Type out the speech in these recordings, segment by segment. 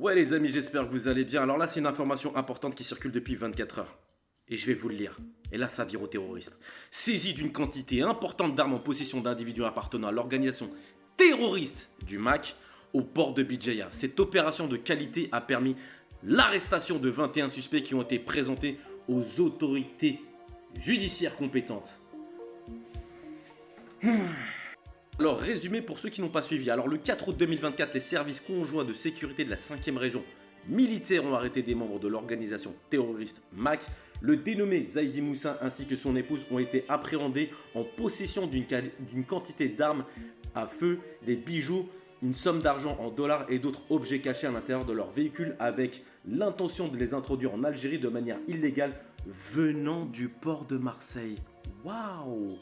Ouais les amis, j'espère que vous allez bien. Alors là, c'est une information importante qui circule depuis 24 heures. Et je vais vous le lire. Et là, ça vire au terrorisme. Saisie d'une quantité importante d'armes en possession d'individus appartenant à l'organisation terroriste du MAC au port de Bijaya. Cette opération de qualité a permis l'arrestation de 21 suspects qui ont été présentés aux autorités judiciaires compétentes. Alors, résumé pour ceux qui n'ont pas suivi. Alors, le 4 août 2024, les services conjoints de sécurité de la 5e région militaire ont arrêté des membres de l'organisation terroriste MAC. Le dénommé Zaidi Moussa ainsi que son épouse ont été appréhendés en possession d'une quantité d'armes à feu, des bijoux, une somme d'argent en dollars et d'autres objets cachés à l'intérieur de leur véhicule avec l'intention de les introduire en Algérie de manière illégale venant du port de Marseille. Waouh!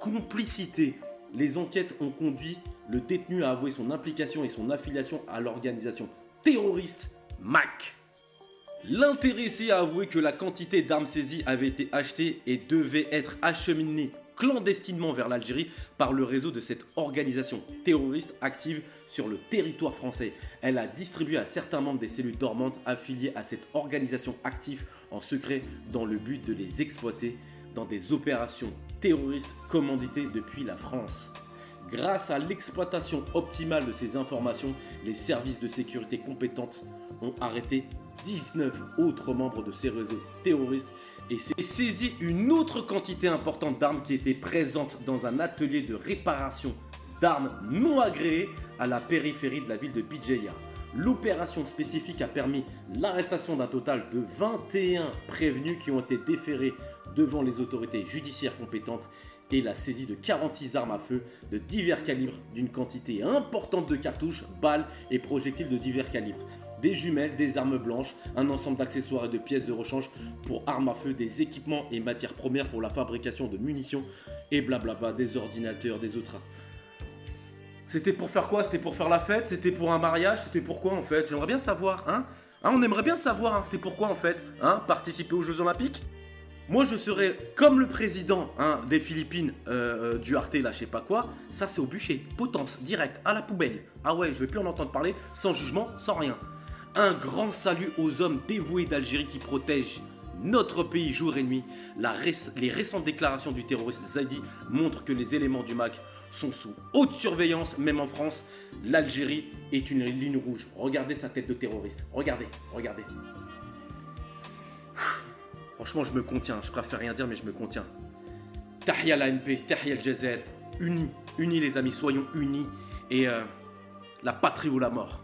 Complicité! Les enquêtes ont conduit le détenu à avouer son implication et son affiliation à l'organisation terroriste MAC. L'intéressé a avoué que la quantité d'armes saisies avait été achetée et devait être acheminée clandestinement vers l'Algérie par le réseau de cette organisation terroriste active sur le territoire français. Elle a distribué à certains membres des cellules dormantes affiliées à cette organisation active en secret dans le but de les exploiter dans des opérations terroristes commanditées depuis la France. Grâce à l'exploitation optimale de ces informations, les services de sécurité compétentes ont arrêté 19 autres membres de ces réseaux terroristes et saisi une autre quantité importante d'armes qui étaient présentes dans un atelier de réparation d'armes non agréées à la périphérie de la ville de Bijaya. L'opération spécifique a permis l'arrestation d'un total de 21 prévenus qui ont été déférés devant les autorités judiciaires compétentes et la saisie de 46 armes à feu de divers calibres d'une quantité importante de cartouches, balles et projectiles de divers calibres. Des jumelles, des armes blanches, un ensemble d'accessoires et de pièces de rechange pour armes à feu, des équipements et matières premières pour la fabrication de munitions et blablabla, des ordinateurs, des autres. C'était pour faire quoi? C'était pour faire la fête? C'était pour un mariage? C'était pourquoi en fait? J'aimerais bien savoir, hein? On aimerait bien savoir, hein, c'était pourquoi en fait? Participer aux Jeux Olympiques? Moi je serais comme le président des Philippines, Duarte là je sais pas quoi, ça c'est au bûcher, potence, direct, à la poubelle. Ah ouais, je vais plus en entendre parler, sans jugement, sans rien. Un grand salut aux hommes dévoués d'Algérie qui protègent notre pays jour et nuit. Les récentes déclarations du terroriste Zaidi montrent que les éléments du MAC sont sous haute surveillance, même en France. L'Algérie est une ligne rouge. Regardez sa tête de terroriste, regardez. Franchement, je me contiens. Je préfère rien dire, mais je me contiens. Tahia l'ANP, Tahia Jazair. Unis les amis, soyons unis. Et la patrie ou la mort.